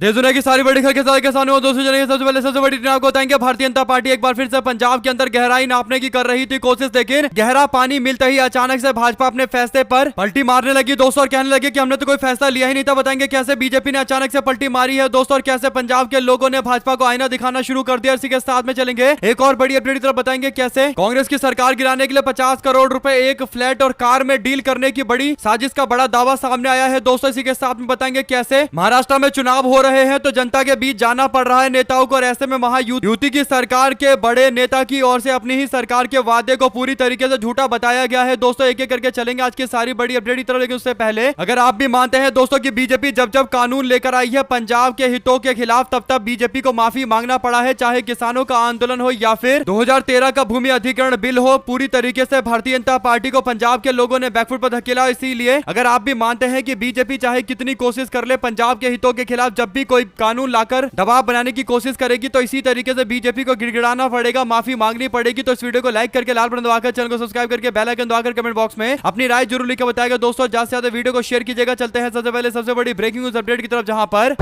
देश दुनिया की सारी बड़ी खबर के साथ किसानों दोस्तों जनेंगे। सबसे पहले सबसे बड़ी न्यूज़ आपको बताएंगे, भारतीय जनता पार्टी एक बार फिर से पंजाब के अंदर गहराई नापने की कर रही थी कोशिश, लेकिन गहरा पानी मिलते ही अचानक से भाजपा अपने फैसले पर पलटी मारने लगी दोस्तों, और कहने लगी कि हमने तो कोई फैसला लिया ही नहीं था। बताएंगे कैसे बीजेपी ने अचानक से पलटी मारी है दोस्तों, और कैसे पंजाब के लोगों ने भाजपा को आईना दिखाना शुरू कर दिया। इसी के साथ में चलेंगे एक और बड़ी अपडेट की तरफ, बताएंगे कैसे कांग्रेस की सरकार गिराने के लिए 50 करोड़ रुपए एक फ्लैट और कार में डील करने की बड़ी साजिश का बड़ा दावा सामने आया है दोस्तों। इसी के साथ में बताएंगे कैसे महाराष्ट्र में चुनाव हो रहे हैं तो जनता के बीच जाना पड़ रहा है नेताओं को, और ऐसे में महायुति की सरकार के बड़े नेता की ओर से अपनी ही सरकार के वादे को पूरी तरीके से झूठा बताया गया है दोस्तों। एक एक करके चलेंगे आज की सारी बड़ी अपडेट की तरफ, लेकिन उससे पहले अगर आप भी मानते हैं दोस्तों कि बीजेपी जब जब कानून लेकर आई है पंजाब के हितों के खिलाफ, तब तब बीजेपी को माफी मांगना पड़ा है, चाहे किसानों का आंदोलन हो या फिर 2013 का भूमि अधिग्रहण बिल हो, पूरी तरीके से भारतीय जनता पार्टी को पंजाब के लोगों ने बैकफुट पर धकेला। इसीलिए अगर आप भी मानते हैं कि बीजेपी चाहे कितनी कोशिश कर ले पंजाब के हितों के खिलाफ, जब भी कोई कानून लाकर दबाव बनाने की कोशिश करेगी तो इसी तरीके से बीजेपी को गिड़गिड़ाना पड़ेगा, माफी मांगनी पड़ेगी। तो इस वीडियो को लाइक करके लाल बटन दबाकर चैनल को सब्सक्राइब करके बेल आइकन दबाकर कमेंट बॉक्स में अपनी राय जरूर लिखकर बताएगा दोस्तों। ज्यादा से ज्यादा वीडियो को शेयर कीजिएगा। चलते हैं सबसे पहले सबसे बड़ी ब्रेकिंग न्यूज अपडेट की तरफ, जहां पर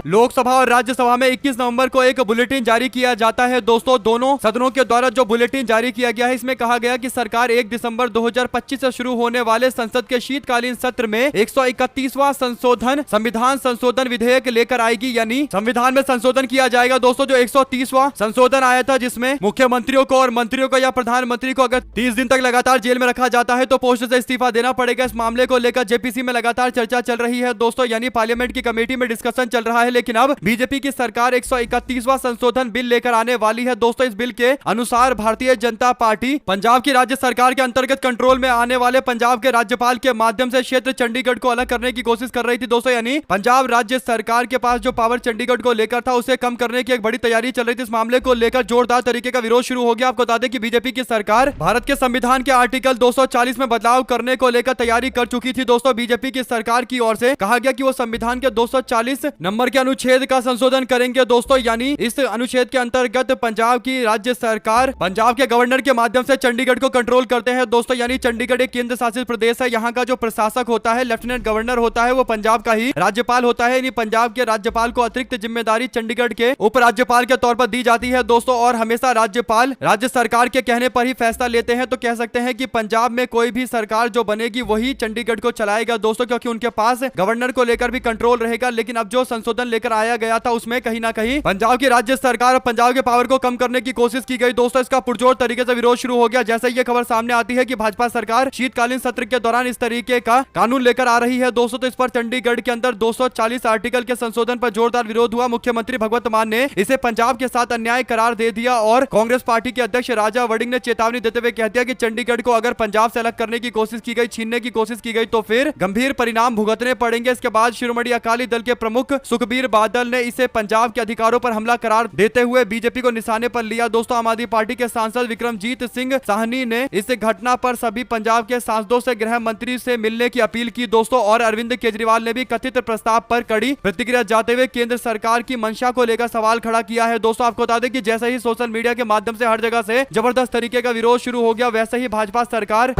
लोकसभा और राज्यसभा में 21 नवंबर को एक बुलेटिन जारी किया जाता है दोस्तों। दोनों सदनों के द्वारा जो बुलेटिन जारी किया गया है, इसमें कहा गया कि सरकार 1 दिसंबर 2025 से शुरू होने वाले संसद के शीतकालीन सत्र में 131वां संशोधन संविधान संशोधन विधेयक लेकर आएगी, यानी संविधान में संशोधन किया जाएगा दोस्तों। जो 130वां संशोधन आया था, जिसमें मुख्यमंत्रियों को और मंत्रियों को या प्रधानमंत्री को अगर 30 दिन तक लगातार जेल में रखा जाता है तो पोस्ट से इस्तीफा देना पड़ेगा। इस मामले को लेकर जेपीसी में लगातार चर्चा चल रही है दोस्तों, यानी पार्लियामेंट की कमेटी में डिस्कशन चल रहा है। लेकिन अब बीजेपी की सरकार 131वां संशोधन बिल लेकर आने वाली है दोस्तों। इस बिल के अनुसार भारतीय जनता पार्टी पंजाब की राज्य सरकार के अंतर्गत कंट्रोल में आने वाले पंजाब के राज्यपाल के माध्यम से क्षेत्र चंडीगढ़ को अलग करने की कोशिश कर रही थी दोस्तों, यानी पंजाब राज्य सरकार के पास जो पावर चंडीगढ़ को लेकर था उसे कम करने की एक बड़ी तैयारी चल रही थी। इस मामले को लेकर जोरदार तरीके का विरोध शुरू हो गया। आपको बता दें कि बीजेपी की सरकार भारत के संविधान के आर्टिकल 240 में बदलाव करने को लेकर तैयारी कर चुकी थी दोस्तों। बीजेपी की सरकार की ओर से कहा गया कि वो संविधान के 240 नंबर के अनुच्छेद का संशोधन करेंगे दोस्तों, यानी इस अनुच्छेद के अंतर्गत पंजाब की राज्य सरकार पंजाब के गवर्नर के माध्यम से चंडीगढ़ को कंट्रोल करते हैं दोस्तों, यानी चंडीगढ़ एक केंद्र शासित प्रदेश है। यहाँ का जो प्रशासक होता है, लेफ्टिनेंट गवर्नर होता है, वो पंजाब का ही राज्यपाल होता है, यानी पंजाब के राज्यपाल को अतिरिक्त जिम्मेदारी चंडीगढ़ के उप राज्यपाल के तौर पर दी जाती है दोस्तों। और हमेशा राज्यपाल राज्य सरकार के कहने पर ही फैसला लेते हैं। तो कह सकते हैं कि पंजाब में कोई भी सरकार जो बनेगी वही चंडीगढ़ को चलाएगा दोस्तों, क्योंकि उनके पास गवर्नर को लेकर भी कंट्रोल रहेगा। लेकिन अब जो संशोधन लेकर आया गया था उसमें कहीं ना कहीं पंजाब की राज्य सरकार और पंजाब के पावर को कम करने की कोशिश की गई दोस्तों। इसका पुरजोर तरीके से विरोध शुरू हो गया। जैसे ये खबर सामने आती है कि भाजपा सरकार शीतकालीन सत्र के दौरान इस तरीके का कानून लेकर आ रही है दोस्तों, तो इस पर चंडीगढ़ के अंदर 240 आर्टिकल के संशोधन पर जोरदार विरोध हुआ। मुख्यमंत्री भगवंत मान ने इसे पंजाब के साथ अन्याय करार दे दिया, और कांग्रेस पार्टी के अध्यक्ष राजा वड़िंग ने चेतावनी देते हुए कह दिया कि चंडीगढ़ को अगर पंजाब से अलग करने की कोशिश की गई, छीनने की कोशिश की गई तो फिर गंभीर परिणाम भुगतने पड़ेंगे। इसके बाद शिरोमणि अकाली दल के प्रमुख सुखबीर बादल ने इसे पंजाब के अधिकारों पर हमला करार देते हुए बीजेपी को निशाने पर लिया दोस्तों। आम आदमी पार्टी के सांसद विक्रमजीत सिंह साहनी ने इस घटना पर सभी पंजाब के सांसदों से गृह मंत्री से मिलने की अपील की दोस्तों, और अरविंद केजरीवाल ने भी कथित प्रस्ताव पर कड़ी प्रतिक्रिया जाते हुए केंद्र सरकार की मंशा को लेकर सवाल खड़ा किया है दोस्तों। आपको बता दें कि जैसे ही सोशल मीडिया के माध्यम से हर जगह से जबरदस्त तरीके का विरोध शुरू हो गया, वैसे ही भाजपा सरकार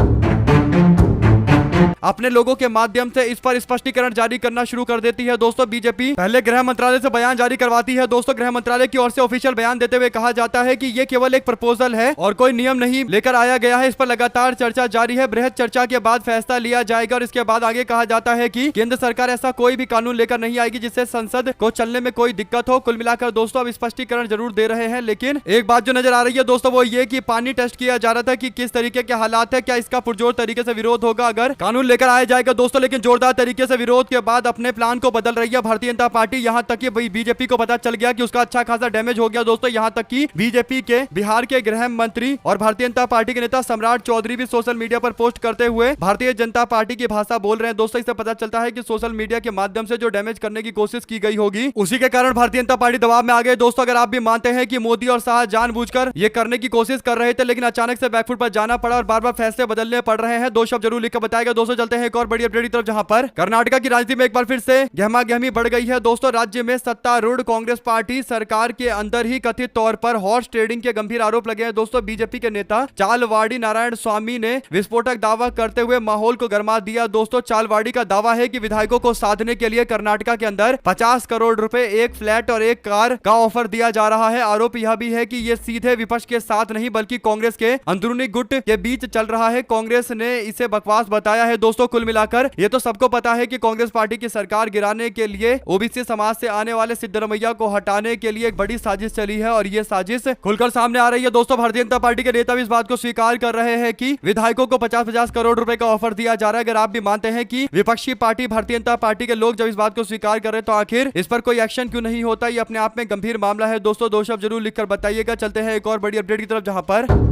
अपने लोगों के माध्यम से इस पर स्पष्टीकरण जारी करना शुरू कर देती है दोस्तों। बीजेपी पहले गृह मंत्रालय से बयान जारी करवाती है दोस्तों। गृह मंत्रालय की ओर से ऑफिशियल बयान देते हुए कहा जाता है कि ये केवल एक प्रपोजल है और कोई नियम नहीं लेकर आया गया है। इस पर लगातार चर्चा जारी है। बृहद चर्चा के बाद फैसला लिया जाएगा, और इसके बाद आगे कहा जाता है कि केंद्र सरकार ऐसा कोई भी कानून लेकर नहीं आएगी जिससे संसद को चलने में कोई दिक्कत हो। कुल मिलाकर दोस्तों अब स्पष्टीकरण जरूर दे रहे हैं, लेकिन एक बात जो नजर आ रही है दोस्तों वो ये कि पानी टेस्ट किया जा रहा था कि किस तरीके के हालात है, क्या इसका पुरजोर तरीके से विरोध होगा अगर कानून लेकर आया जाएगा दोस्तों। लेकिन जोरदार तरीके से विरोध के बाद अपने प्लान को बदल रही है भारतीय जनता पार्टी। यहां तक कि बीजेपी को पता चल गया कि उसका अच्छा खासा डैमेज हो गया दोस्तों। यहां तक कि बीजेपी के बिहार के गृह मंत्री और भारतीय जनता पार्टी के नेता सम्राट चौधरी भी सोशल मीडिया पर पोस्ट करते हुए भारतीय जनता पार्टी की भाषा बोल रहे हैं दोस्तों। इससे पता चलता है कि सोशल मीडिया के माध्यम से जो डैमेज करने की कोशिश की गई होगी उसी के कारण भारतीय जनता पार्टी दबाव में आ गई दोस्तों। अगर आप भी मानते हैं कि मोदी और शाह जानबूझकर ये करने की कोशिश कर रहे थे, लेकिन अचानक से बैकफुट पर जाना पड़ा और बार बार फैसले बदलने पड़ रहे हैं, दो शब्द जरूर लिखकर बताएगा है दोस्तों, चलते हैं एक और बड़ी अपडेट की तरफ, जहां पर कर्नाटक की राजनीति में एक बार फिर से गहमा गहमी बढ़ गई है दोस्तों। राज्य में सत्तारूढ़ कांग्रेस पार्टी सरकार के अंदर ही कथित तौर पर हॉर्स ट्रेडिंग के गंभीर आरोप लगे हैं दोस्तों। बीजेपी के नेता चालवाड़ी नारायण स्वामी ने विस्फोटक दावा करते हुए माहौल को गर्मा दिया दोस्तों। चालवाड़ी का दावा है कि विधायकों को साधने के लिए कर्नाटक के अंदर 50 करोड़ रुपए, एक फ्लैट और एक कार का ऑफर दिया जा रहा है। आरोप यह भी है कि ये सीधे विपक्ष के साथ नहीं बल्कि कांग्रेस के अंदरूनी गुट के बीच चल रहा है। कांग्रेस ने इसे बकवास बताया है दोस्तों। कुल मिलाकर ये तो सबको पता है कि कांग्रेस पार्टी की सरकार गिराने के लिए ओबीसी समाज से आने वाले सिद्धरमैया को हटाने के लिए एक बड़ी साजिश चली है और ये साजिश खुलकर सामने आ रही है दोस्तों। भारतीय जनता पार्टी के नेता भी इस बात को स्वीकार कर रहे हैं कि विधायकों को 50-50 करोड़ रुपए का ऑफर दिया जा रहा है। अगर आप भी मानते हैं कि विपक्षी पार्टी भारतीय जनता पार्टी के लोग जब इस बात को स्वीकार कर रहे हैं तो आखिर इस पर कोई एक्शन क्यों नहीं होता? ये अपने आप में गंभीर मामला है दोस्तों। दो शब्द जरूर लिखकर बताइएगा। चलते हैं एक और बड़ी अपडेट की तरफ, जहां पर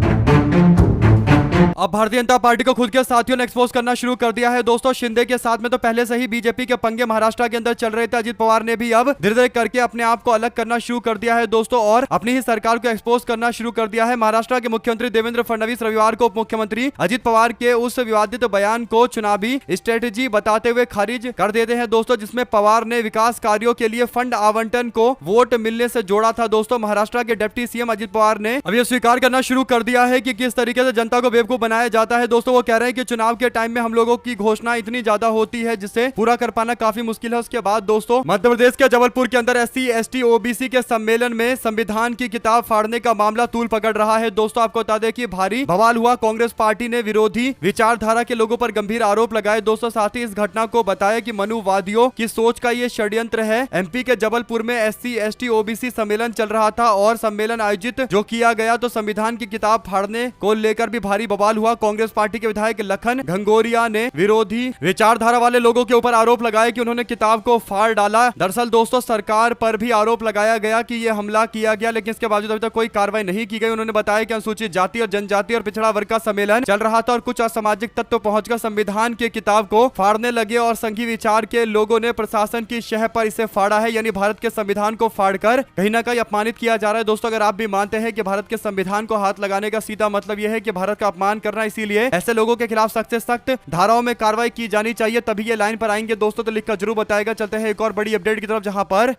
अब भारतीय जनता पार्टी को खुद के साथियों ने एक्सपोज करना शुरू कर दिया है दोस्तों। शिंदे के साथ में तो पहले से ही बीजेपी के पंगे महाराष्ट्र के अंदर चल रहे थे। अजित पवार ने भी अब धीरे धीरे करके अपने आप को अलग करना शुरू कर दिया है दोस्तों और अपनी ही सरकार को एक्सपोज करना शुरू कर दिया है। महाराष्ट्र के मुख्यमंत्री देवेंद्र फडणवीस रविवार को उप मुख्यमंत्री अजित पवार के उस विवादित बयान को चुनावी स्ट्रेटेजी बताते हुए खारिज कर देते हैं दोस्तों, जिसमें पवार ने विकास कार्यों के लिए फंड आवंटन को वोट मिलने से जोड़ा था दोस्तों। महाराष्ट्र के डिप्टी सीएम अजित पवार ने अब यह स्वीकार करना शुरू कर दिया है कि किस तरीके से जनता को बेवकूफ बनाया जाता है दोस्तों। वो कह रहे हैं कि चुनाव के टाइम में हम लोगों की घोषणा इतनी ज्यादा होती है जिसे पूरा कर पाना काफी मुश्किल है। उसके बाद दोस्तों मध्य प्रदेश के जबलपुर के अंदर एससी एसटी ओबीसी के सम्मेलन में संविधान की किताब फाड़ने का मामला तूल पकड़ रहा है दोस्तों। आपको बता दें कि भारी बवाल हुआ। कांग्रेस पार्टी ने विरोधी विचारधारा के लोगों पर गंभीर आरोप लगाए दोस्तों। साथ ही इस घटना को बताया कि मनुवादियों की सोच का ये षड्यंत्र है। एमपी के जबलपुर में एससी एसटी ओबीसी सम्मेलन चल रहा था और सम्मेलन आयोजित जो किया गया तो संविधान की किताब फाड़ने को लेकर भी भारी बवाल हुआ। कांग्रेस पार्टी के विधायक लखन घंगोरिया ने विरोधी विचारधारा वाले लोगों के ऊपर आरोप लगाया कि उन्होंने किताब को फाड़ डाला। दरअसल दोस्तों सरकार पर भी आरोप लगाया गया कि यह हमला किया गया, लेकिन इसके बावजूद अभी तक कोई कार्रवाई नहीं की गई। उन्होंने बताया कि अनुसूचित जाति और जनजाति और पिछड़ा वर्ग का सम्मेलन चल रहा था और कुछ असामाजिक तत्व पहुंचकर संविधान की किताब को फाड़ने लगे और संघी विचार के लोगों ने प्रशासन की शह पर इसे फाड़ा है। यानी भारत के संविधान को फाड़कर कहीं ना कहीं अपमानित किया जा रहा है दोस्तों। अगर आप भी मानते हैं कि भारत के संविधान को हाथ लगाने का सीधा मतलब यह है कि भारत का अपमान करना, इसीलिए ऐसे लोगों के खिलाफ सख्त से सख्त धाराओं में कार्रवाई की जानी चाहिए, तभी ये लाइन पर आएंगे दोस्तों। तो लिखकर जरूर बताएगा। चलते हैं एक और बड़ी अपडेट की तरफ, जहां पर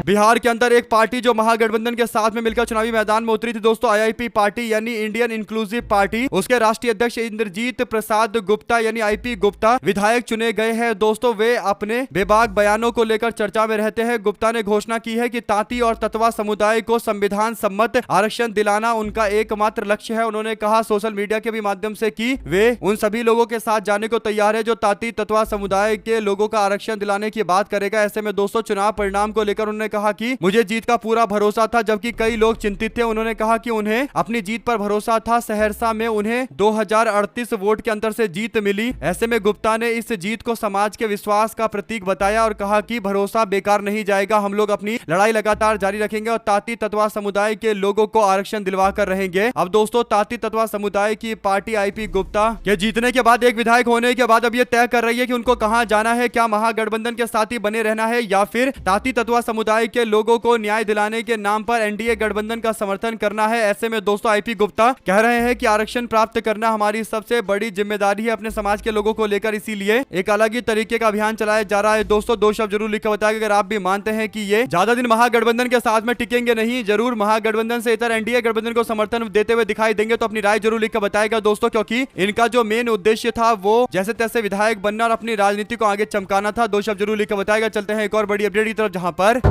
बिहार के अंदर एक पार्टी जो महागठबंधन के साथ में मिलकर चुनावी मैदान में उतरी थी दोस्तों, आईआईपी पार्टी यानी इंडियन इंक्लूसिव पार्टी, उसके राष्ट्रीय अध्यक्ष इंद्रजीत प्रसाद गुप्ता यानी आईपी गुप्ता विधायक चुने गए हैं दोस्तों। वे अपने बेबाक बयानों को लेकर चर्चा में रहते हैं। गुप्ता ने घोषणा की है कि तांती और ततवा समुदाय को संविधान सम्मत आरक्षण दिलाना उनका एकमात्र लक्ष्य है। उन्होंने कहा सोशल मीडिया के भी माध्यम से कि वे उन सभी लोगों के साथ जाने को तैयार है जो तांती ततवा समुदाय के लोगों का आरक्षण दिलाने की बात करेगा। ऐसे में दोस्तों चुनाव परिणाम को लेकर उन्होंने कहा कि मुझे जीत का पूरा भरोसा था, जबकि कई लोग चिंतित थे। उन्होंने कहा कि उन्हें अपनी जीत पर भरोसा था। सहरसा में उन्हें 2038 वोट के अंतर से जीत मिली। ऐसे में गुप्ता ने इस जीत को समाज के विश्वास का प्रतीक बताया और कहा कि भरोसा बेकार नहीं जाएगा, हम लोग अपनी लड़ाई लगातार जारी रखेंगे और तांती ततवा समुदाय के लोगों को आरक्षण दिलवा कर रहेंगे। अब दोस्तों तांती ततवा समुदाय की पार्टी आईपी गुप्ता के जीतने के बाद, एक विधायक होने के बाद अब ये तय कर रही है कि उनको कहां जाना है, क्या महागठबंधन के साथ ही बने रहना है या फिर तांती ततवा समुदाय के लोगों को न्याय दिलाने के नाम पर एनडीए गठबंधन का समर्थन करना है। ऐसे में दोस्तों आईपी गुप्ता कह रहे हैं कि आरक्षण प्राप्त करना हमारी सबसे बड़ी जिम्मेदारी है अपने समाज के लोगों को लेकर, इसीलिए एक अलग ही तरीके का अभियान चलाया जा रहा है दोस्तों। दो शब्द जरूर लिखकर बताएगा अगर आप भी मानते हैं कि ये ज्यादा दिन महागठबंधन के साथ में टिकेंगे नहीं, जरूर महागठबंधन से इतर एनडीए गठबंधन को समर्थन देते हुए दिखाई देंगे। तो अपनी राय जरूर लिखकर बताएगा दोस्तों, क्योंकि इनका जो मेन उद्देश्य था वो जैसे तैसे विधायक बनना और अपनी राजनीति को आगे चमकाना था। दो शब्द जरूर लिखकर बताएगा। चलते हैं एक और बड़ी अपडेट की तरफ, जहां पर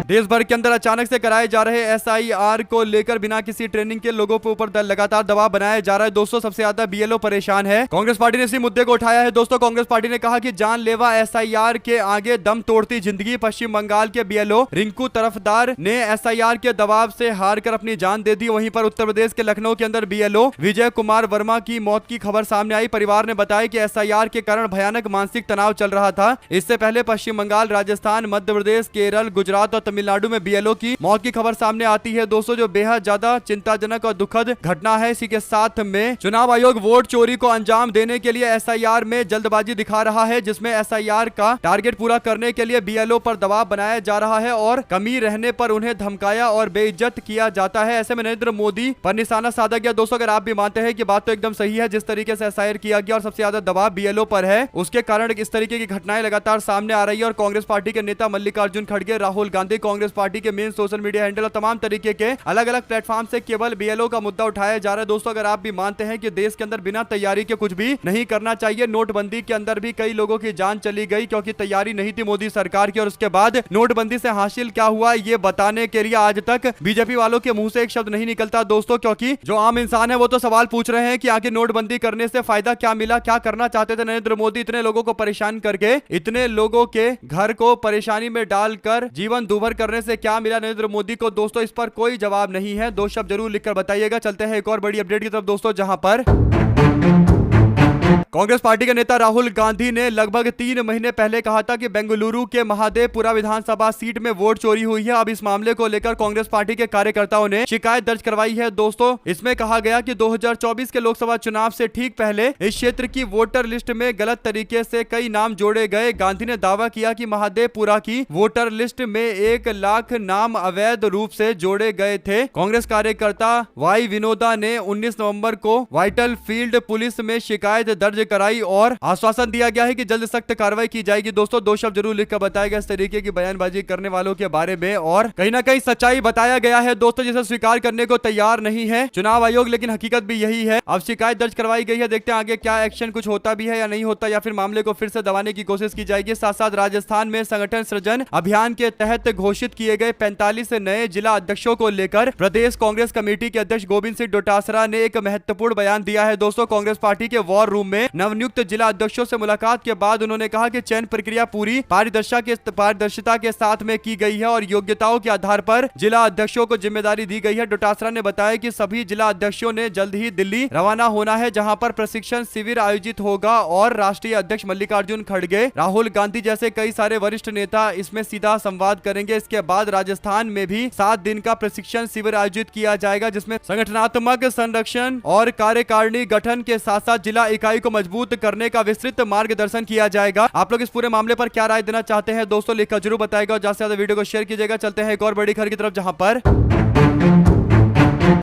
देश भर के अंदर अचानक से कराए जा रहे एसआईआर को लेकर बिना किसी ट्रेनिंग के लोगों के ऊपर लगातार दबाव बनाया जा रहा है दोस्तों। सबसे ज्यादा बीएलओ परेशान है। कांग्रेस पार्टी ने इसी मुद्दे को उठाया है दोस्तों। कांग्रेस पार्टी ने कहा कि जानलेवा एसआईआर के आगे दम तोड़ती जिंदगी। पश्चिम बंगाल के बीएलओ रिंकू तरफदार ने एसआईआर के दबाव से हार कर अपनी जान दे दी। वहीं पर उत्तर प्रदेश के लखनऊ के अंदर बीएलओ विजय कुमार वर्मा की मौत की खबर सामने आई। परिवार ने बताया कि एसआईआर के कारण भयानक मानसिक तनाव चल रहा था। इससे पहले पश्चिम बंगाल, राजस्थान, मध्य प्रदेश, केरल, गुजरात और दोस्तों तमिलनाडु में बीएलओ की मौत की खबर सामने आती है दोस्तों, जो बेहद ज्यादा चिंताजनक और दुखद घटना है। इसी के साथ में चुनाव आयोग वोट चोरी को अंजाम देने के लिए एसआईआर में जल्दबाजी दिखा रहा है, जिसमें एसआईआर का टारगेट पूरा करने के लिए बीएलओ पर दबाव बनाया जा रहा है और कमी रहने पर उन्हें धमकाया और बेइज्जत किया जाता है। ऐसे में नरेंद्र मोदी पर निशाना साधा गया। दोस्तों अगर आप भी मानते हैं कि बात तो एकदम सही है, जिस तरीके से एसआईआर किया गया और सबसे ज्यादा दबाव बीएलओ पर है, उसके कारण इस तरीके की घटनाएं लगातार सामने आ रही है और कांग्रेस पार्टी के नेता मल्लिकार्जुन खड़गे, राहुल गांधी, कांग्रेस पार्टी के मेन सोशल मीडिया हैंडल और तमाम तरीके के अलग अलग प्लेटफॉर्म से केवल बीएलओ का मुद्दा उठाया जा रहा है। दोस्तों अगर आप भी मानते हैं कि देश के अंदर बिना तैयारी के कुछ भी नहीं करना चाहिए, नोटबंदी के अंदर भी कई लोगों की जान चली गई क्योंकि तैयारी नहीं थी मोदी सरकार की, और उसके बाद नोटबंदी से हासिल क्या हुआ ये बताने के लिए आज तक बीजेपी वालों के मुंह से एक शब्द नहीं निकलता दोस्तों, क्योंकि जो आम इंसान है वो तो सवाल पूछ रहे हैं कि आखिर नोटबंदी करने से फायदा क्या मिला, क्या करना चाहते थे नरेंद्र मोदी इतने लोगों को परेशान करके, इतने लोगों के घर को परेशानी में डालकर जीवन दूभर करने से क्या मिला नरेंद्र मोदी को। दोस्तों इस पर कोई जवाब नहीं है, दो शब्द जरूर लिखकर बताइएगा। चलते हैं एक और बड़ी अपडेट की तरफ दोस्तों, जहां पर कांग्रेस पार्टी के नेता राहुल गांधी ने लगभग 3 महीने पहले कहा था कि बेंगलुरु के महादेवपुरा विधानसभा सीट में वोट चोरी हुई है। अब इस मामले को लेकर कांग्रेस पार्टी के कार्यकर्ताओं ने शिकायत दर्ज करवाई है दोस्तों। इसमें कहा गया कि 2024 के लोकसभा चुनाव से ठीक पहले इस क्षेत्र की वोटर लिस्ट में गलत तरीके से कई नाम जोड़े गए। गांधी ने दावा किया कि महादेवपुरा की वोटर लिस्ट में 1 लाख नाम अवैध रूप से जोड़े गए थे। कांग्रेस कार्यकर्ता वाई विनोदा ने 19 नवंबर को वाइटल फील्ड पुलिस में शिकायत दर्ज कराई और आश्वासन दिया गया है कि जल्द सख्त कार्रवाई की जाएगी। दोस्तों दो शब्द जरूर लिखकर बताया गया इस तरीके की बयानबाजी करने वालों के बारे में, और कहीं ना कहीं सच्चाई बताया गया है दोस्तों, जिसे स्वीकार करने को तैयार नहीं है चुनाव आयोग, लेकिन हकीकत भी यही है। अब शिकायत दर्ज करवाई गई है, देखते हैं आगे क्या एक्शन कुछ होता भी है या नहीं होता, या फिर मामले को फिर से दबाने की कोशिश की जाएगी। साथ साथ राजस्थान में संगठन सृजन अभियान के तहत घोषित किए गए 45 नए जिला अध्यक्षों को लेकर प्रदेश कांग्रेस कमेटी के अध्यक्ष गोविंद सिंह डोटासरा ने एक महत्वपूर्ण बयान दिया है दोस्तों। कांग्रेस पार्टी के वॉर रूम में नवनियुक्त जिला अध्यक्षों से मुलाकात के बाद उन्होंने कहा कि चयन प्रक्रिया पूरी पारदर्शिता के साथ में की गई है और योग्यताओं के आधार पर जिला अध्यक्षों को जिम्मेदारी दी गई है। डोटासरा ने बताया कि सभी जिला अध्यक्षों ने जल्द ही दिल्ली रवाना होना है, जहां पर प्रशिक्षण शिविर आयोजित होगा और राष्ट्रीय अध्यक्ष मल्लिकार्जुन खड़गे, राहुल गांधी जैसे कई सारे वरिष्ठ नेता इसमें सीधा संवाद करेंगे। इसके बाद राजस्थान में भी 7 दिन का प्रशिक्षण शिविर आयोजित किया जाएगा, जिसमें संगठनात्मक संरक्षण और कार्यकारिणी गठन के साथ साथ जिला इकाई को मजबूत करने का विस्तृत मार्गदर्शन किया जाएगा। आप लोग इस पूरे मामले पर क्या राय देना चाहते हैं दोस्तों, लिखकर जरूर बताएगा और ज्यादा से ज्यादा वीडियो को शेयर कीजिएगा। चलते हैं एक और बड़ी खबर की तरफ, जहां पर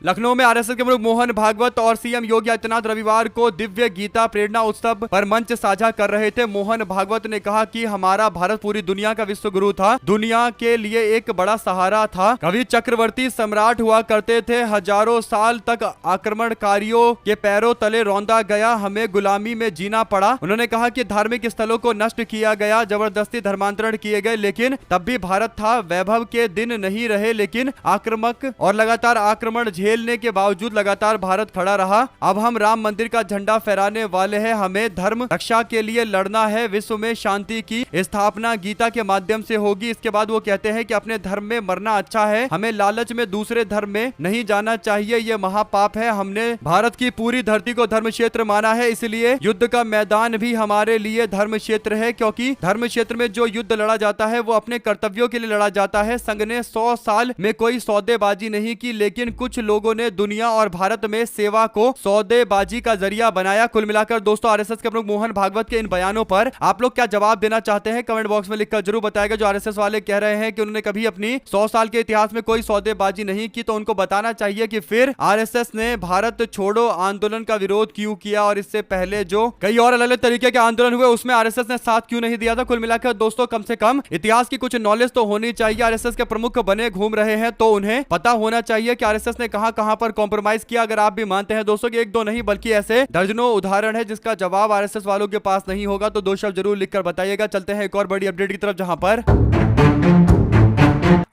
लखनऊ में आरएसएस के प्रमुख मोहन भागवत और सीएम योगी आदित्यनाथ रविवार को दिव्य गीता प्रेरणा उत्सव पर मंच साझा कर रहे थे। मोहन भागवत ने कहा कि हमारा भारत पूरी दुनिया का विश्व गुरु था, दुनिया के लिए एक बड़ा सहारा था। कवि चक्रवर्ती सम्राट हुआ करते थे, हजारों साल तक आक्रमणकारियों के पैरों तले रौंदा गया, हमें गुलामी में जीना पड़ा। उन्होंने कहा कि धार्मिक स्थलों को नष्ट किया गया, जबरदस्ती धर्मांतरण किए गए, लेकिन तब भी भारत था। वैभव के दिन नहीं रहे, लेकिन आक्रामक और लगातार आक्रमण झेलने के बावजूद लगातार भारत खड़ा रहा। अब हम राम मंदिर का झंडा फहराने वाले हैं, हमें धर्म रक्षा के लिए लड़ना है, विश्व में शांति की स्थापना गीता के माध्यम से होगी। इसके बाद वो कहते हैं कि अपने धर्म में मरना अच्छा है, हमें लालच में दूसरे धर्म में नहीं जाना चाहिए, ये महापाप है। हमने भारत की पूरी धरती को धर्म क्षेत्र माना है, इसलिए युद्ध का मैदान भी हमारे लिए धर्म क्षेत्र है, क्योंकि धर्म क्षेत्र में जो युद्ध लड़ा जाता है वो अपने कर्तव्यों के लिए लड़ा जाता है। संघ ने 100 साल में कोई सौदेबाजी नहीं की, लेकिन कुछ लोगों ने दुनिया और भारत में सेवा को सौदेबाजी का जरिया बनाया। कुल मिलाकर दोस्तों आरएसएस के प्रमुख मोहन भागवत के इन बयानों पर आप लोग क्या जवाब देना चाहते हैं, कमेंट बॉक्स में लिखकर जरूर बताएगा। जो आरएसएस वाले कह रहे हैं कि उन्होंने कभी अपनी 100 साल के इतिहास में कोई सौदेबाजी नहीं की, तो उनको बताना चाहिए कि फिर आरएसएस ने भारत छोड़ो आंदोलन का विरोध क्यों किया, और इससे पहले जो कई और अलग अलग तरीके के आंदोलन हुए उसमें आरएसएस ने साथ क्यों नहीं दिया था। कुल मिलाकर दोस्तों कम से कम इतिहास की कुछ नॉलेज तो होनी चाहिए। आरएसएस के प्रमुख बने घूम रहे हैं तो उन्हें पता होना चाहिए कि आरएसएस ने कहां पर कॉम्प्रोमाइज किया। अगर आप भी मानते हैं दोस्तों कि 1-2 नहीं बल्कि ऐसे दर्जनों उदाहरण है जिसका जवाब आरएसएस वालों के पास नहीं होगा, तो 2 शब्द जरूर लिखकर बताइएगा। चलते हैं एक और बड़ी अपडेट की तरफ, जहां पर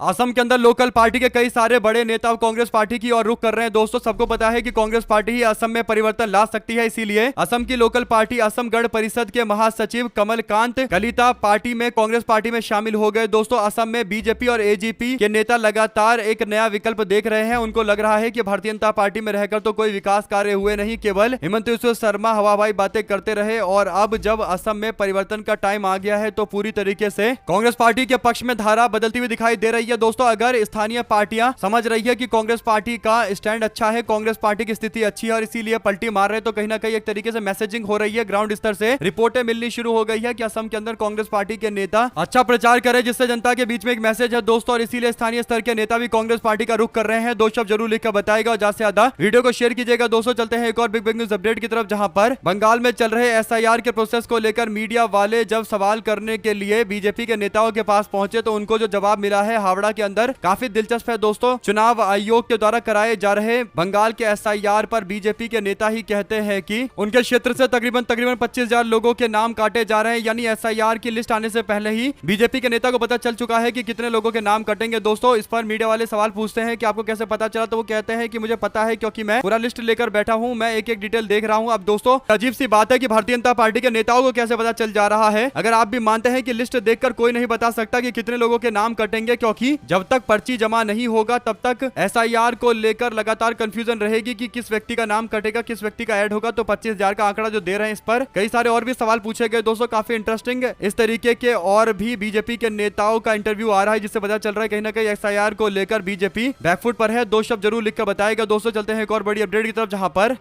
असम के अंदर लोकल पार्टी के कई सारे बड़े नेता कांग्रेस पार्टी की ओर रुख कर रहे हैं। दोस्तों सबको पता है कि कांग्रेस पार्टी ही असम में परिवर्तन ला सकती है, इसीलिए असम की लोकल पार्टी असम गण परिषद के महासचिव कमलकांत कलिता पार्टी में कांग्रेस पार्टी में शामिल हो गए। दोस्तों असम में बीजेपी और एजीपी के नेता लगातार एक नया विकल्प देख रहे हैं। उनको लग रहा है कि भारतीय जनता पार्टी में रहकर तो कोई विकास कार्य हुए नहीं, केवल हेमंत बिस्वा शर्मा हवाबाई बातें करते रहे, और अब जब असम में परिवर्तन का टाइम आ गया है तो पूरी तरीके से कांग्रेस पार्टी के पक्ष में धारा बदलती हुई दिखाई दे रही है। दोस्तों अगर स्थानीय पार्टियां समझ रही है कि कांग्रेस पार्टी का स्टैंड अच्छा है, कांग्रेस पार्टी की स्थिति अच्छी है और इसीलिए पलटी मार रहे हैं, तो कहीं ना कहीं एक तरीके से मैसेजिंग हो रही है। ग्राउंड स्तर से रिपोर्टें मिलनी शुरू हो गई है कि असम के अंदर कांग्रेस पार्टी के नेता अच्छा प्रचार करें, जिससे जनता के बीच में एक मैसेज है दोस्तों, और इसीलिए स्थानीय स्तर के नेता भी कांग्रेस पार्टी का रुख कर रहे हैं। दो शब्द जरूर लिखकर बताएगा और ज्यादा से ज्यादा वीडियो को शेयर कीजिएगा। दोस्तों चलते हैं एक और बिग न्यूज अपडेट की तरफ, जहां पर बंगाल में चल रहे एसआईआर के प्रोसेस को लेकर मीडिया वाले जब सवाल करने के लिए बीजेपी के नेताओं के पास पहुंचे तो उनको जो जवाब मिला है हावड़ा के अंदर काफी दिलचस्प है। दोस्तों चुनाव आयोग के द्वारा कराए जा रहे बंगाल के एसआईआर पर बीजेपी के नेता ही कहते हैं कि उनके क्षेत्र से तकरीबन 25,000 लोगों के नाम काटे जा रहे हैं, यानी एसआईआर की लिस्ट आने से पहले ही बीजेपी के नेता को पता चल चुका है कि कितने लोगों के नाम कटेंगे। दोस्तों इस पर मीडिया वाले सवाल पूछते हैं कि आपको कैसे पता चला, तो वो कहते हैं कि मुझे पता है क्योंकि मैं पूरा लिस्ट लेकर बैठा हूं, मैं एक एक डिटेल देख रहा हूं। अब दोस्तों अजीब सी बात है कि भारतीय जनता पार्टी के नेताओं को कैसे पता चल जा रहा है। अगर आप भी मानते हैं कि लिस्ट देखकर कोई नहीं बता सकता कि कितने लोगों के नाम कटेंगे, क्योंकि जब तक पर्ची जमा नहीं होगा तब तक एसआईआर को लेकर लगातार कंफ्यूजन रहेगी कि किस व्यक्ति का नाम कटेगा, किस व्यक्ति का ऐड होगा। तो 25,000 का आंकड़ा जो दे रहे हैं, इस पर कई सारे और भी सवाल पूछे गए। दोस्तों काफी इंटरेस्टिंग इस तरीके के और भी बीजेपी के नेताओं का इंटरव्यू आ रहा है, जिससे पता चल रहा है कहीं ना कहीं एसआईआर को लेकर बीजेपी बैकफुट पर है। दो शब्द जरूर लिखकर बताएगा। दोस्तों चलते हैं एक और बड़ी अपडेट की तरफ, जहां पर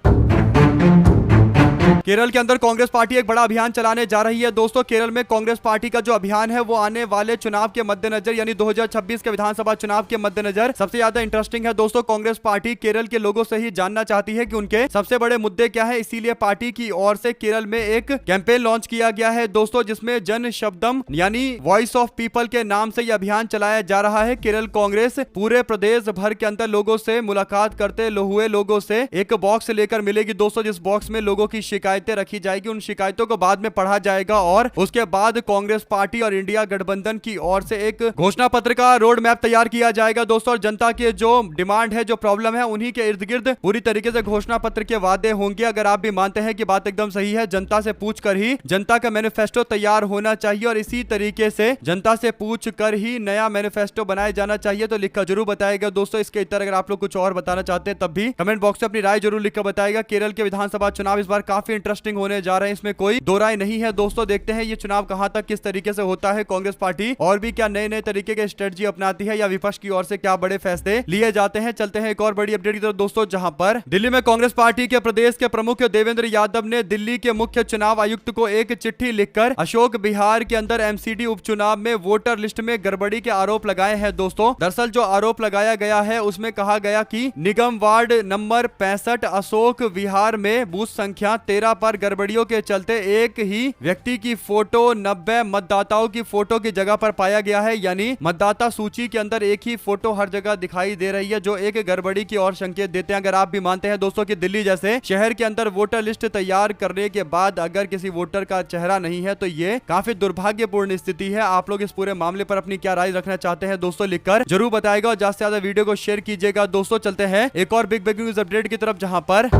केरल के अंदर कांग्रेस पार्टी एक बड़ा अभियान चलाने जा रही है। दोस्तों केरल में कांग्रेस पार्टी का जो अभियान है वो आने वाले चुनाव के मद्देनजर, यानी 2026 के विधानसभा चुनाव के मद्देनजर सबसे ज्यादा इंटरेस्टिंग है। दोस्तों कांग्रेस पार्टी केरल के लोगों से ही जानना चाहती है कि उनके सबसे बड़े मुद्दे क्या है, इसीलिए पार्टी की ओर से केरल में एक कैंपेन लॉन्च किया गया है दोस्तों, जिसमें जन शब्दम यानी वॉइस ऑफ पीपल के नाम से यह अभियान चलाया जा रहा है। केरल कांग्रेस पूरे प्रदेश भर के अंदर लोगों से मुलाकात करते हुए लोगों से एक बॉक्स लेकर मिलेगी दोस्तों, जिस बॉक्स में लोगों की शिकायतें रखी जाएगी। उन शिकायतों को बाद में पढ़ा जाएगा और उसके बाद कांग्रेस पार्टी और इंडिया गठबंधन की ओर से एक घोषणा पत्र का रोड मैप तैयार किया जाएगा दोस्तों, और जनता के जो डिमांड है, जो प्रॉब्लम है, उन्हीं के इर्द गिर्द पूरी तरीके से घोषणा पत्र के वादे होंगे। अगर आप भी मानते हैं कि बात एकदम सही है, जनता से पूछकर ही जनता का मैनिफेस्टो तैयार होना चाहिए और इसी तरीके से जनता से पूछ कर ही नया मैनिफेस्टो बनाया जाना चाहिए, तो लिखकर जरूर बताएगा दोस्तों। इसके इतर अगर आप लोग कुछ और बताना चाहते हैं तब भी कमेंट बॉक्स में अपनी राय जरूर लिखकर बताएगा। केरल के विधानसभा चुनाव इस बार काफी इंटरेस्टिंग होने जा रहे हैं, इसमें कोई दो राय नहीं है दोस्तों। देखते हैं ये चुनाव कहां तक किस तरीके से होता है, कांग्रेस पार्टी और भी क्या नए नए तरीके के स्ट्रेटजी अपनाती है या विपक्ष की ओर से क्या बड़े फैसले लिए जाते हैं। चलते हैं एक और बड़ी अपडेट की तरफ दोस्तों, जहां पर दिल्ली में कांग्रेस पार्टी के प्रदेश के प्रमुख देवेंद्र यादव ने दिल्ली के मुख्य चुनाव आयुक्त को एक चिट्ठी लिखकर अशोक विहार के अंदर एमसीडी उपचुनाव में वोटर लिस्ट में गड़बड़ी के आरोप लगाए हैं दोस्तों। दरअसल जो आरोप लगाया गया है उसमें कहा गया कि निगम वार्ड नंबर 65 अशोक विहार में बूथ संख्या 13 पर गड़बड़ियों के चलते एक ही व्यक्ति की फोटो 90 मतदाताओं की फोटो की जगह पर पाया गया है, यानी मतदाता सूची के अंदर एक ही फोटो हर जगह दिखाई दे रही है, जो एक गड़बड़ी की ओर संकेत देते हैं। अगर आप भी मानते हैं दोस्तों कि दिल्ली जैसे शहर के अंदर वोटर लिस्ट तैयार करने के बाद अगर किसी वोटर का चेहरा नहीं है तो ये काफी दुर्भाग्यपूर्ण स्थिति है। आप लोग इस पूरे मामले पर अपनी क्या राय रखना चाहते हैं दोस्तों, लिखकर जरूर बताएगा और ज्यादा से ज्यादा वीडियो को शेयर कीजिएगा। दोस्तों चलते हैं एक और बिग न्यूज अपडेट की तरफ, जहां पर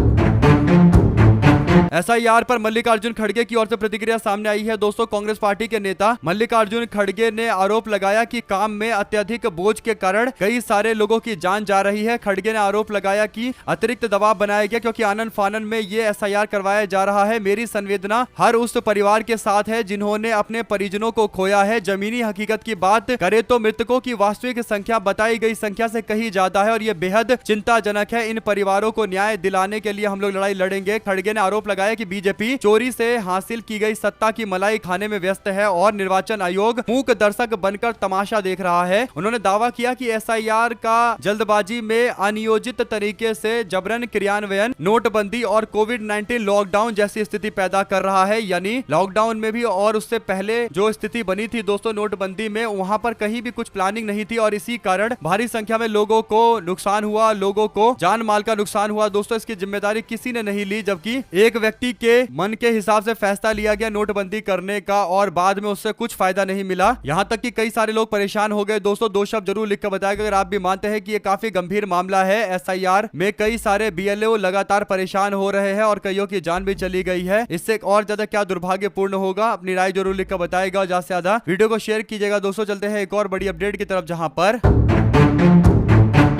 एसआईआर पर मल्लिकार्जुन खड़गे की ओर से प्रतिक्रिया सामने आई है दोस्तों। कांग्रेस पार्टी के नेता मल्लिकार्जुन खड़गे ने आरोप लगाया कि काम में अत्यधिक बोझ के कारण कई सारे लोगों की जान जा रही है। खड़गे ने आरोप लगाया कि अतिरिक्त दबाव बनाया गया क्योंकि आनन फानन में ये एसआईआर करवाया जा रहा है। मेरी संवेदना हर उस परिवार के साथ है जिन्होंने अपने परिजनों को खोया है। जमीनी हकीकत की बात करे तो मृतकों की वास्तविक संख्या बताई गई संख्या से कहीं ज्यादा है और ये बेहद चिंताजनक है। इन परिवारों को न्याय दिलाने के लिए हम लोग लड़ाई लड़ेंगे। खड़गे ने आरोप लगाया कि बीजेपी चोरी से हासिल की गई सत्ता की मलाई खाने में व्यस्त है और निर्वाचन आयोग मूक दर्शक बनकर तमाशा देख रहा है। उन्होंने दावा किया कि एसआईआर का जल्दबाजी में अनियोजित तरीके से जबरन क्रियान्वयन नोटबंदी और कोविड-19 लॉकडाउन जैसी स्थिति पैदा कर रहा है, यानी लॉकडाउन में भी और उससे पहले जो स्थिति बनी थी दोस्तों नोटबंदी में, वहां पर कहीं भी कुछ प्लानिंग नहीं थी और इसी कारण भारी संख्या में लोगों को नुकसान हुआ, लोगों को जान माल का नुकसान हुआ। दोस्तों इसकी जिम्मेदारी किसी ने नहीं ली, जबकि एक व्यक्ति के मन के हिसाब से फैसला लिया गया नोटबंदी करने का और बाद में उससे कुछ फायदा नहीं मिला। यहां तक कि कई सारे लोग परेशान हो गए। दोस्तों दो शब्द जरूर लिखकर बताएगा अगर आप भी मानते हैं कि ये काफी गंभीर मामला है। एसआईआर में कई सारे बीएलओ लगातार परेशान हो रहे हैं और कईयों की जान भी चली गई है। इससे और ज्यादा क्या दुर्भाग्यपूर्ण होगा, अपनी राय जरूर लिखकर बताएगा और ज्यादा से ज्यादा वीडियो को शेयर कीजिएगा। दोस्तों चलते हैं एक और बड़ी अपडेट की तरफ, जहां पर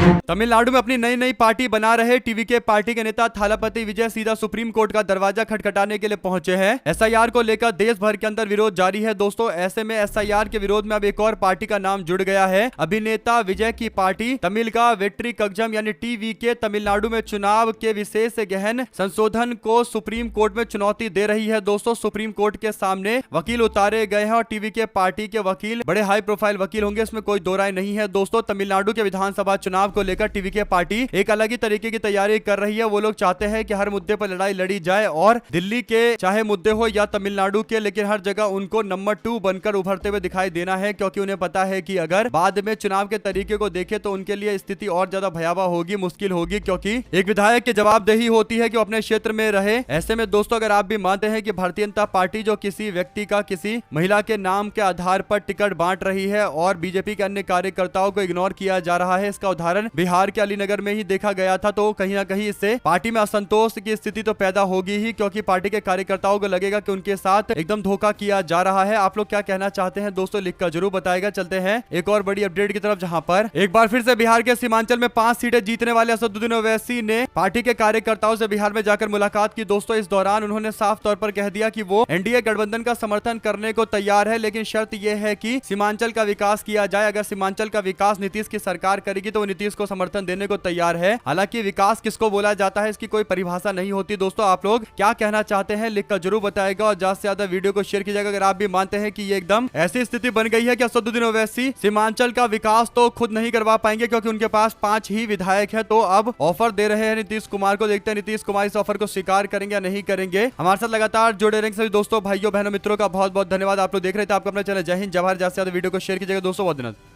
तमिलनाडु में अपनी नई नई पार्टी बना रहे टीवीके पार्टी के नेता थालापति विजय सीधा सुप्रीम कोर्ट का दरवाजा खटखटाने के लिए पहुंचे हैं। एसआईआर को लेकर देश भर के अंदर विरोध जारी है दोस्तों। ऐसे में एसआईआर के विरोध में अब एक और पार्टी का नाम जुड़ गया है। अभिनेता विजय की पार्टी तमिल का वेट्री कगजम यानी टीवीके तमिलनाडु में चुनाव के विशेष गहन संशोधन को सुप्रीम कोर्ट में चुनौती दे रही है दोस्तों। सुप्रीम कोर्ट के सामने वकील उतारे गए हैं और टीवीके पार्टी के वकील बड़े हाई प्रोफाइल वकील होंगे, इसमें कोई दो राय नहीं है दोस्तों। तमिलनाडु के विधानसभा चुनाव को लेकर टीवीके पार्टी एक अलग ही तरीके की तैयारी कर रही है। वो लोग चाहते हैं कि हर मुद्दे पर लड़ाई लड़ी जाए और दिल्ली के चाहे मुद्दे हो या तमिलनाडु के, लेकिन हर जगह उनको नंबर 2 बनकर उभरते हुए दिखाई देना है, क्योंकि उन्हें पता है कि अगर बाद में चुनाव के तरीके को देखे तो उनके लिए स्थिति और ज्यादा भयावह होगी, मुश्किल होगी, क्योंकि एक विधायक की जवाबदेही होती है कि वो अपने क्षेत्र में रहे। ऐसे में दोस्तों अगर आप भी मानते हैं कि भारतीय जनता पार्टी जो किसी व्यक्ति का किसी महिला के नाम के आधार पर टिकट बांट रही है और बीजेपी के अन्य कार्यकर्ताओं को इग्नोर किया जा रहा है, इसका उदाहरण बिहार के अलीनगर में ही देखा गया था, तो कहीं ना कहीं इससे पार्टी में असंतोष की स्थिति तो पैदा होगी ही, क्योंकि पार्टी के कार्यकर्ताओं को लगेगा कि उनके साथ एकदम धोखा किया जा रहा है। आप लोग क्या कहना चाहते हैं दोस्तों, लिखकर जरूर बताएगा। चलते हैं एक और बड़ी अपडेट की तरफ, जहां पर एक बार फिर से बिहार के सीमांचल में 5 सीटें जीतने वाले असदुद्दीन ओवैसी ने पार्टी के कार्यकर्ताओं से बिहार में जाकर मुलाकात की दोस्तों। इस दौरान उन्होंने साफ तौर पर कह दिया कि वो एनडीए गठबंधन का समर्थन करने को तैयार है, लेकिन शर्त यह है कि सीमांचल का विकास किया जाए। अगर सीमांचल का विकास नीतीश की सरकार करेगी तो वो नीतीश को समर्थन देने को तैयार है। हालांकि विकास किसको बोला जाता है इसकी कोई परिभाषा नहीं होती दोस्तों। आप लोग क्या कहना चाहते हैं लिखकर जरूर बताएगा और ज्यादा से ज्यादा वीडियो को शेयर कीजिएगा अगर आप भी मानते हैं कि ये एकदम ऐसी स्थिति बन गई है कि असदुद्दीन ओवैसी सीमांचल का विकास तो खुद नहीं करवा पाएंगे, क्योंकि उनके पास 5 ही विधायक है। तो अब ऑफर दे रहे हैं नीतीश कुमार को, देखते हैं नीतीश कुमार इस ऑफर को स्वीकार करेंगे या नहीं करेंगे। हमारे साथ लगातार जुड़े रहेंगे सभी दोस्तों, भाइयों, बहनों, मित्रों का बहुत बहुत धन्यवाद। आप लोग देख रहे थे आपका अपना चैनल जय हिंद जय भारत। ज्यादा से ज्यादा वीडियो को शेयर कीजिएगा दोस्तों। बहुत धन्यवाद।